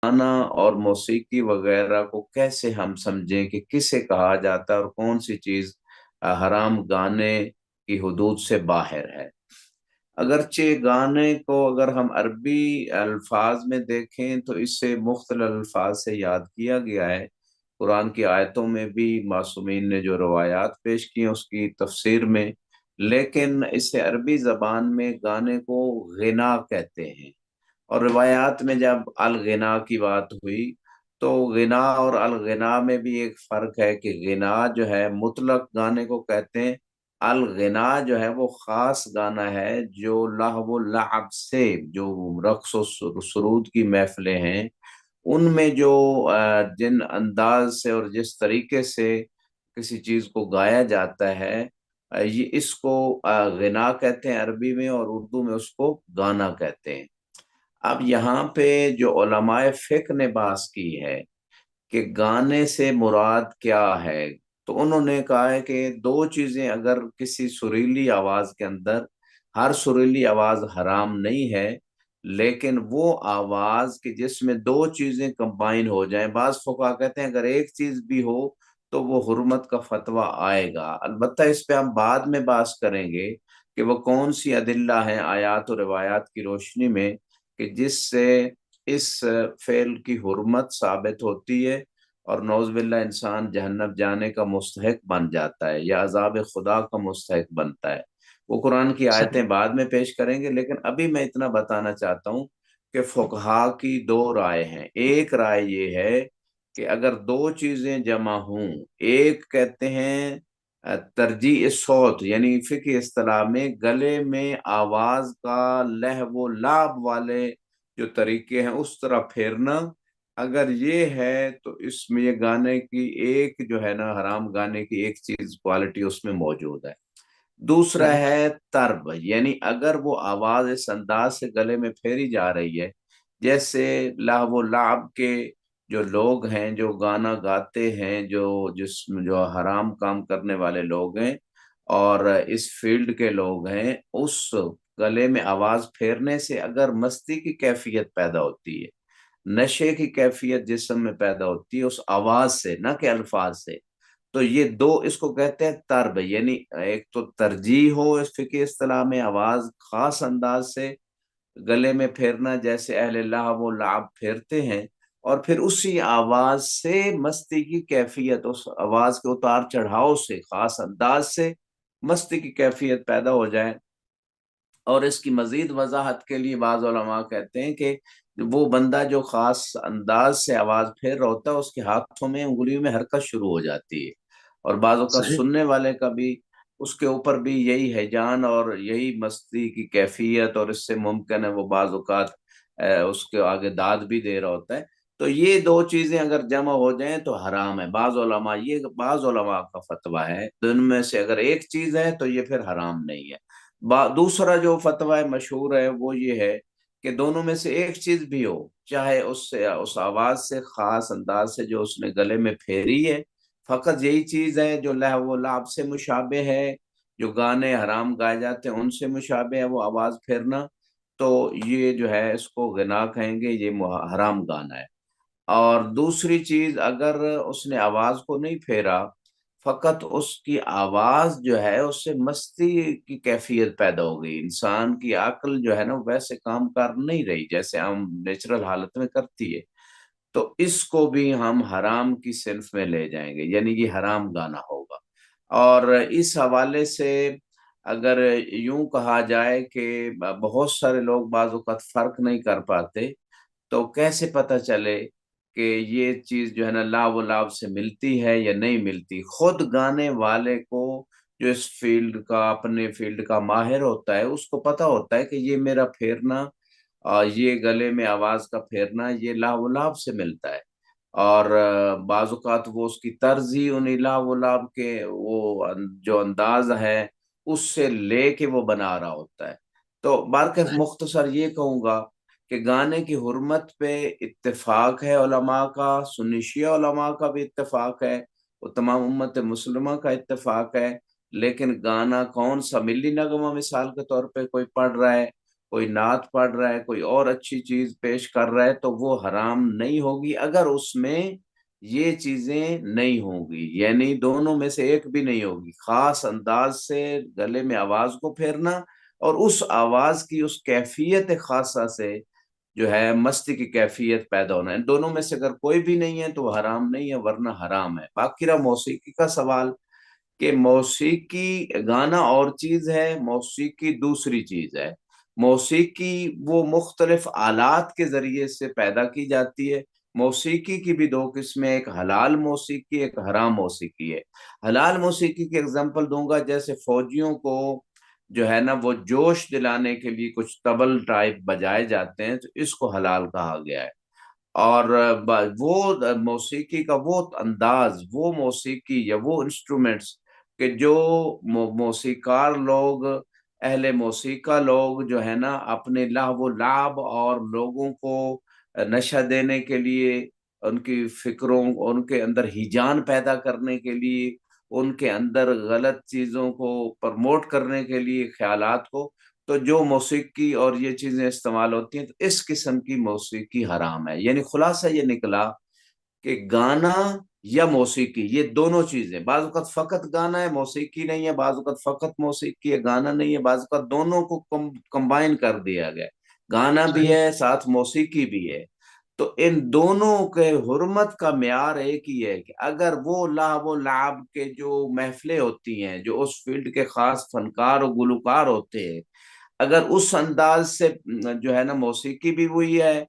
गाना और मौसीकी वगैरह को कैसे हम समझें कि किसे कहा जाता है और कौन सी चीज हराम गाने की हुदूद से बाहर है। अगरचे गाने को अगर हम अरबी अल्फाज में देखें तो इससे मुख्तलिफ अल्फाज से याद किया गया है। कुरान की आयतों में भी मासूमीन ने जो रवायात पेश की हैं उसकी तफसीर में, लेकिन इसे अरबी जबान में गाने को गिना कहते हैं। और रिवायात में जब अल गिना की बात हुई तो गिना और अल गिना में भी एक फर्क है कि गिना जो है मुतलक गाने को कहते हैं। अल गिना जो है वो खास गाना है जो लहव लअब से, जो रक्स और सुरूद की महफिलें हैं उनमें जो जिन अंदाज से और जिस तरीके से किसी चीज को गाया जाता है, ये इसको गिना कहते हैं अरबी में, और उर्दू में उसको गाना कहते हैं। अब यहाँ पे जो उलमाए फिक्र ने बात की है कि गाने से मुराद क्या है, तो उन्होंने कहा है कि दो चीजें अगर किसी सुरीली आवाज के अंदर, हर सुरीली आवाज हराम नहीं है, लेकिन वो आवाज कि जिसमें दो चीजें कंबाइन हो जाएं, बाज फुकहा कहते हैं अगर एक चीज भी हो तो वो हुर्मत का फतवा आएगा। अलबत्ता इस पे हम बाद में बात करेंगे कि वो कौन सी अदिल्ला हैं आयात और रिवायात की रोशनी में कि जिससे इस फेल की हुर्मत साबित होती है और नौज़ुबिल्लाह इंसान जहन्नम जाने का मुस्तहिक बन जाता है या अजाब खुदा का मुस्तहिक बनता है। वो कुरान की सही। आयतें बाद में पेश करेंगे, लेकिन अभी मैं इतना बताना चाहता हूँ कि फुकहा की दो राय हैं। एक राय ये है कि अगर दो चीजें जमा हों, एक कहते हैं तरजीह सौत, यानी फिक्र इस्तिलाह में गले में आवाज का लहव लाभ वाले जो तरीके हैं उस तरह फेरना, अगर ये है तो इसमें ये गाने की एक जो है ना, हराम गाने की एक चीज क्वालिटी उसमें मौजूद है। दूसरा सही। है तर्ब, यानी अगर वो आवाज इस अंदाज से गले में फेरी जा रही है जैसे लाहव लाभ के जो लोग हैं जो गाना गाते हैं, जिसमें जो हराम काम करने वाले लोग हैं और इस फील्ड के लोग हैं, उस गले में आवाज फेरने से अगर मस्ती की कैफियत पैदा होती है, नशे की कैफियत जिस्म में पैदा होती है उस आवाज से, ना कि अल्फाज से, तो ये दो इसको कहते हैं तर्ब। यानी एक तो तरजीह हो इस फिक्र इस्तिलाह में आवाज खास अंदाज से गले में फेरना जैसे अहले लाह वो लाभ फेरते हैं, और फिर उसी आवाज से मस्ती की कैफियत, उस आवाज के उतार चढ़ाव से खास अंदाज से मस्ती की कैफियत पैदा हो जाए। और इसकी मजीद वजाहत के लिए बाज़ उलमा कहते हैं कि वो बंदा जो खास अंदाज से आवाज फेर रहा होता है उसके हाथों में उंगलियों में हरकत शुरू हो जाती है, और बाजों का सही। सुनने वाले का भी उसके ऊपर भी यही हैजान और यही मस्ती की कैफियत, और इससे मुमकिन है वो बाज़ औक़ात उसके आगे दाद भी दे रहा होता है। तो ये दो चीजें अगर जमा हो जाएं तो हराम है। बाज़ उलमा का फतवा है तो इनमें से अगर एक चीज है तो ये फिर हराम नहीं है। दूसरा जो फतवा है मशहूर है वो ये है कि दोनों में से एक चीज भी हो, चाहे उससे उस आवाज से खास अंदाज से जो उसने गले में फेरी है, फकत यही चीज है जो लहव लाभ से मुशाबे है, जो गाने हराम गाए जाते हैं उनसे मुशाबे है वो आवाज फेरना, तो ये जो है इसको गिना कहेंगे, ये हराम गाना है। और दूसरी चीज अगर उसने आवाज को नहीं फेरा, फकत उसकी आवाज जो है उससे मस्ती की कैफियत पैदा हो गई, इंसान की अक्ल जो है ना वैसे काम कर नहीं रही जैसे हम नेचुरल हालत में करती है, तो इसको भी हम हराम की सिन्फ में ले जाएंगे, यानी ये हराम गाना होगा। और इस हवाले से अगर यूं कहा जाए कि बहुत सारे लोग बाज़ औक़ात फर्क नहीं कर पाते, तो कैसे पता चले कि ये चीज जो है ना लाभ लाभ से मिलती है या नहीं मिलती। खुद गाने वाले को, जो इस फील्ड का, अपने फील्ड का माहिर होता है, उसको पता होता है कि ये मेरा फेरना, ये गले में आवाज का फेरना ये लाभ लाभ से मिलता है। और बाजुकात वो उसकी तर्ज ही उन लाभ लाभ के वो जो अंदाज है उससे लेके वो बना रहा होता है। तो बारकफ सही। मुख्तसर ये कहूंगा कि गाने की हुर्मत पे इत्तेफाक है उलमा का, सुन्नी शिया उलमा का भी इत्तेफाक है, वो तमाम उम्मत मुस्लिमा का इत्तेफाक है। लेकिन गाना कौन सा, मिली नगमा मिसाल के तौर पे कोई पढ़ रहा है کوئی نعت پڑھ رہا ہے، کوئی اور اچھی چیز پیش کر رہا ہے، تو وہ حرام نہیں ہوگی اگر اس میں یہ چیزیں نہیں ہوں گی، یعنی دونوں میں سے ایک بھی نہیں ہوگی، خاص انداز سے گلے میں آواز کو پھیرنا اور اس آواز کی اس کیفیت خاصہ سے جو ہے مستی کی کیفیت پیدا ہونا ہے، ان دونوں میں سے اگر کوئی بھی نہیں ہے تو وہ حرام نہیں ہے، ورنہ حرام ہے۔ باقی رہا موسیقی کا سوال، کہ موسیقی گانا اور چیز ہے، موسیقی دوسری چیز ہے۔ موسیقی وہ مختلف آلات کے ذریعے سے پیدا کی جاتی ہے۔ موسیقی کی بھی دو قسمیں، ایک حلال موسیقی، ایک حرام موسیقی ہے۔ حلال موسیقی کی اگزامپل دوں گا، جیسے فوجیوں کو جو ہے نا وہ جوش دلانے کے لیے کچھ طبل ٹائپ بجائے جاتے ہیں، تو اس کو حلال کہا گیا ہے۔ اور وہ موسیقی کا وہ انداز، وہ موسیقی یا وہ انسٹرومنٹس کہ جو موسیقار لوگ، اہل موسیقہ لوگ جو ہے نا اپنے لہو و لعب اور لوگوں کو نشہ دینے کے لیے، ان کی فکروں، ان کے اندر ہیجان پیدا کرنے کے لیے، ان کے اندر غلط چیزوں کو پرموٹ کرنے کے لیے، خیالات کو، تو جو موسیقی اور یہ چیزیں استعمال ہوتی ہیں تو اس قسم کی موسیقی حرام ہے۔ یعنی خلاصہ یہ نکلا کہ گانا یا موسیقی یہ دونوں چیزیں، بعض اوقات فقط گانا ہے موسیقی نہیں ہے، بعض اوقات فقط موسیقی ہے گانا نہیں ہے، بعض اوقات دونوں کو کمبائن کر دیا گیا، گانا بھی صحیح. ہے ساتھ موسیقی بھی ہے۔ تو ان دونوں کے حرمت کا معیار ایک ہی ہے کہ اگر وہ لہو و لعب کے جو محفلیں ہوتی ہیں، جو اس فیلڈ کے خاص فنکار و گلوکار ہوتے ہیں، اگر اس انداز سے جو ہے نا موسیقی بھی وہی ہے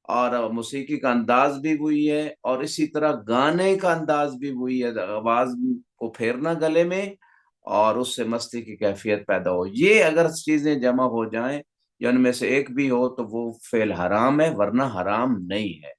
اور موسیقی کا انداز بھی وہی ہے اور اسی طرح گانے کا انداز بھی وہی ہے، آواز کو پھیرنا گلے میں اور اس سے مستی کی کیفیت پیدا ہو، یہ اگر چیزیں جمع ہو جائیں یا ان میں سے ایک بھی ہو تو وہ فعل حرام ہے، ورنہ حرام نہیں ہے۔